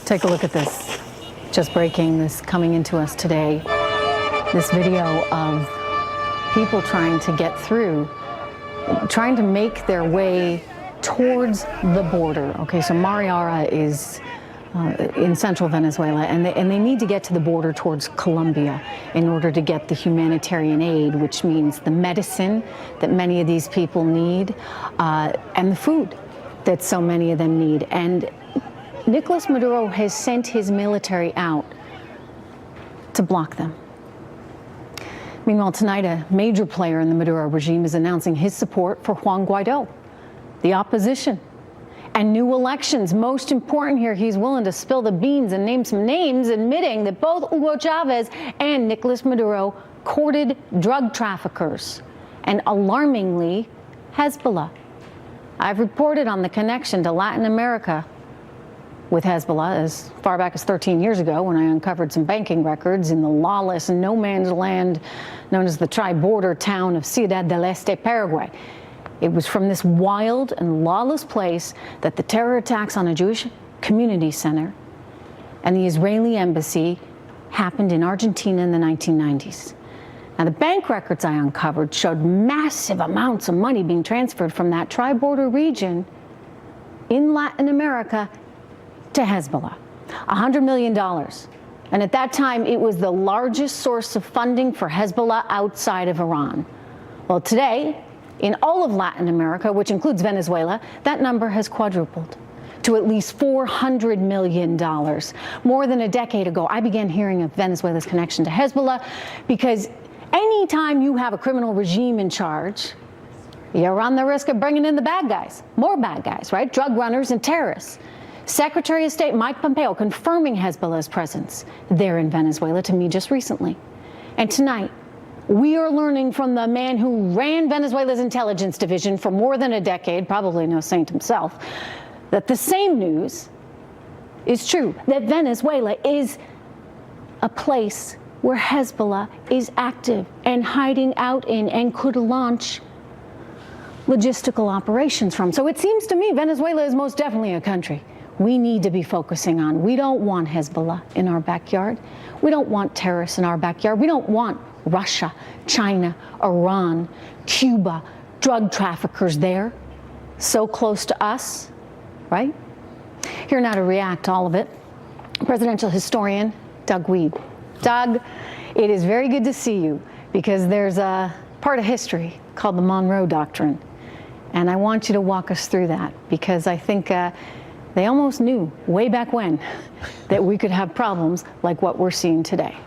Take a look at this. Just breaking, this coming into us today. This video of people trying to get through, trying to make their way towards the border. Okay, so Mariara is in central Venezuela, and they need to get to the border towards Colombia in order to get the humanitarian aid, which means the medicine that many of these people need, and the food that so many of them need. And Nicolas Maduro has sent his military out to block them. Meanwhile, tonight, a major player in the Maduro regime is announcing his support for Juan Guaido, the opposition, and new elections. Most important here, he's willing to spill the beans and name some names, admitting that both Hugo Chavez and Nicolas Maduro courted drug traffickers, and alarmingly, Hezbollah. I've reported on the connection to Latin America with Hezbollah as far back as 13 years ago, when I uncovered some banking records in the lawless no man's land known as the tri-border town of Ciudad del Este, Paraguay. It was from this wild and lawless place that the terror attacks on a Jewish community center and the Israeli embassy happened in Argentina in the 1990s. Now, the bank records I uncovered showed massive amounts of money being transferred from that tri-border region in Latin America to Hezbollah, $100 million. And at that time, it was the largest source of funding for Hezbollah outside of Iran. Well, today, in all of Latin America, which includes Venezuela, that number has quadrupled to at least $400 million. More than a decade ago, I began hearing of Venezuela's connection to Hezbollah because anytime you have a criminal regime in charge, you run the risk of bringing in the bad guys, more bad guys, right? Drug runners and terrorists. Secretary of State Mike Pompeo confirming Hezbollah's presence there in Venezuela to me just recently. And tonight, we are learning from the man who ran Venezuela's intelligence division for more than a decade, probably no saint himself, that the same news is true, that Venezuela is a place where Hezbollah is active and hiding out in and could launch logistical operations from. So it seems to me Venezuela is most definitely a country we need to be focusing on. We don't want Hezbollah in our backyard. We don't want terrorists in our backyard. We don't want Russia, China, Iran, Cuba, drug traffickers there, so close to us, right? Here now to react to all of it, presidential historian Doug Wead. Doug, it is very good to see you because there's a part of history called the Monroe Doctrine, and I want you to walk us through that because I think they almost knew way back when that we could have problems like what we're seeing today.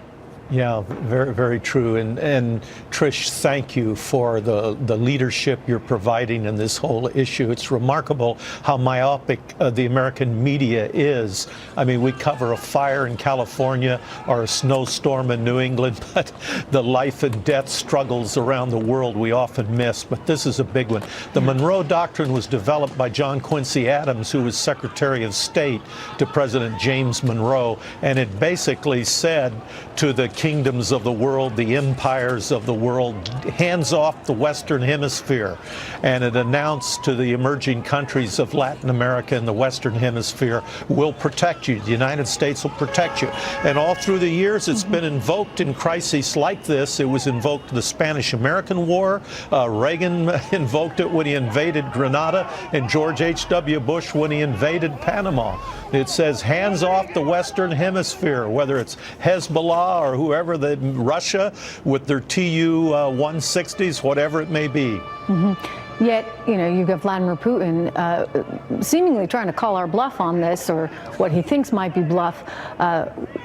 Yeah, very, very true. And Trish, thank you for the leadership you're providing in this whole issue. It's remarkable how myopic the American media is. I mean, we cover a fire in California or a snowstorm in New England, but the life and death struggles around the world we often miss. But this is a big one. The Monroe Doctrine was developed by John Quincy Adams, who was Secretary of State to President James Monroe, and it basically said to the kingdoms of the world, the empires of the world, hands off the Western Hemisphere. And it announced to the emerging countries of Latin America and the Western Hemisphere, we'll protect you. The United States will protect you. And all through the years, it's been invoked in crises like this. It was invoked in the Spanish-American War. Reagan invoked it when he invaded Grenada, and George H.W. Bush when he invaded Panama. It says hands off the Western Hemisphere, whether it's Hezbollah or whoever, Russia with their Tu-160s, whatever it may be. Yet, you know, you've got Vladimir Putin seemingly trying to call our bluff on this, or what he thinks might be bluff,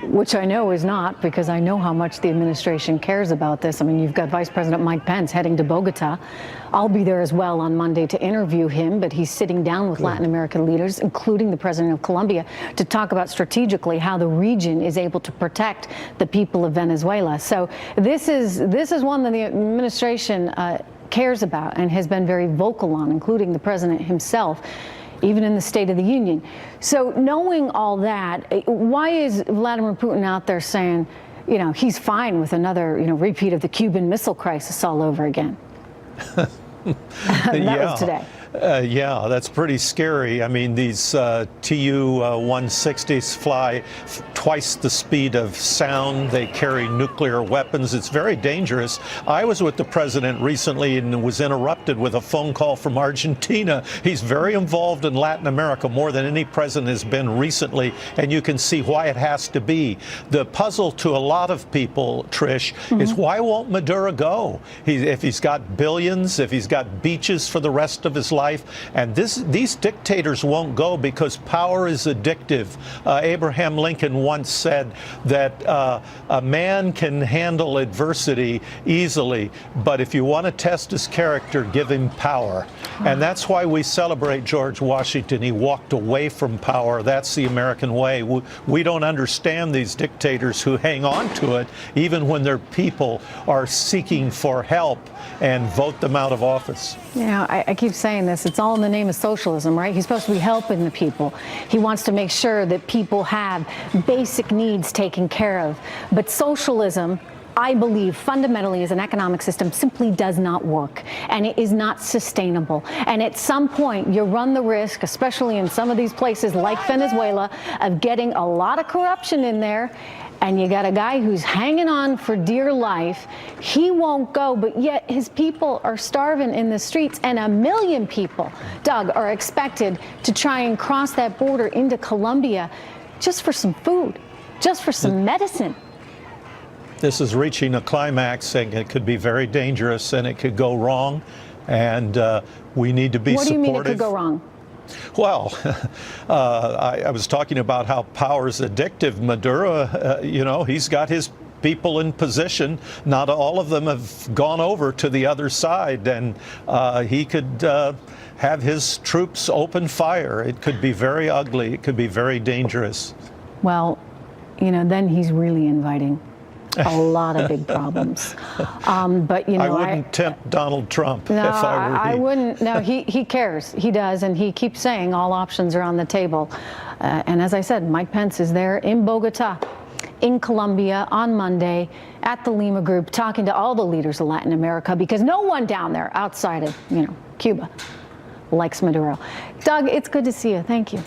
which I know is not, because I know how much the administration cares about this. I mean, you've got Vice President Mike Pence heading to Bogota. I'll be there as well on Monday to interview him, but he's sitting down with Latin American leaders, including the president of Colombia, to talk about strategically how the region is able to protect the people of Venezuela. So this is one that the administration cares about and has been very vocal on, including the president himself, even in the State of the Union. So knowing all that, why is Vladimir Putin out there saying, you know, he's fine with another, you know, repeat of the Cuban Missile Crisis all over again? That was today. Yeah, that's pretty scary. I mean, these Tu-160s fly twice the speed of sound. They carry nuclear weapons. It's very dangerous. I was with the president recently and was interrupted with a phone call from Argentina. He's very involved in Latin America, more than any president has been recently, and you can see why it has to be. The puzzle to a lot of people, Trish, is why won't Maduro go? If he's got billions, if he's got beaches for the rest of his life, and these dictators won't go because power is addictive. Abraham Lincoln once said that a man can handle adversity easily, but if you want to test his character, give him power. And that's why we celebrate George Washington. He walked away from power. That's the American way. We don't understand these dictators who hang on to it, even when their people are seeking for help, and vote them out of office. Yeah, I keep saying this. It's all in the name of socialism, right? He's supposed to be helping the people. He wants to make sure that people have basic needs taken care of. But socialism, I believe, fundamentally as an economic system, simply does not work, and it is not sustainable. And at some point, you run the risk, especially in some of these places like Venezuela, of getting a lot of corruption in there. And you got a guy who's hanging on for dear life. He won't go, but yet his people are starving in the streets. And 1 million people, Doug, are expected to try and cross that border into Colombia just for some food, just for some medicine. This is reaching a climax, and it could be very dangerous, and it could go wrong. And we need to be supportive. What do you mean it could go wrong? Well, I was talking about how power is addictive. Maduro, he's got his people in position. Not all of them have gone over to the other side, and he could have his troops open fire. It could be very ugly. It could be very dangerous. Well, then he's really inviting a lot of big problems. But I wouldn't tempt Donald Trump no, if I were he. I wouldn't. No, he cares. He does, and he keeps saying all options are on the table. And as I said, Mike Pence is there in Bogota, in Colombia on Monday at the Lima Group, talking to all the leaders of Latin America, because no one down there outside of Cuba likes Maduro. Doug, it's good to see you. Thank you.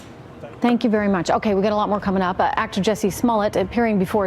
Thank you very much. Okay, we got a lot more coming up. Actor Jesse Smollett appearing before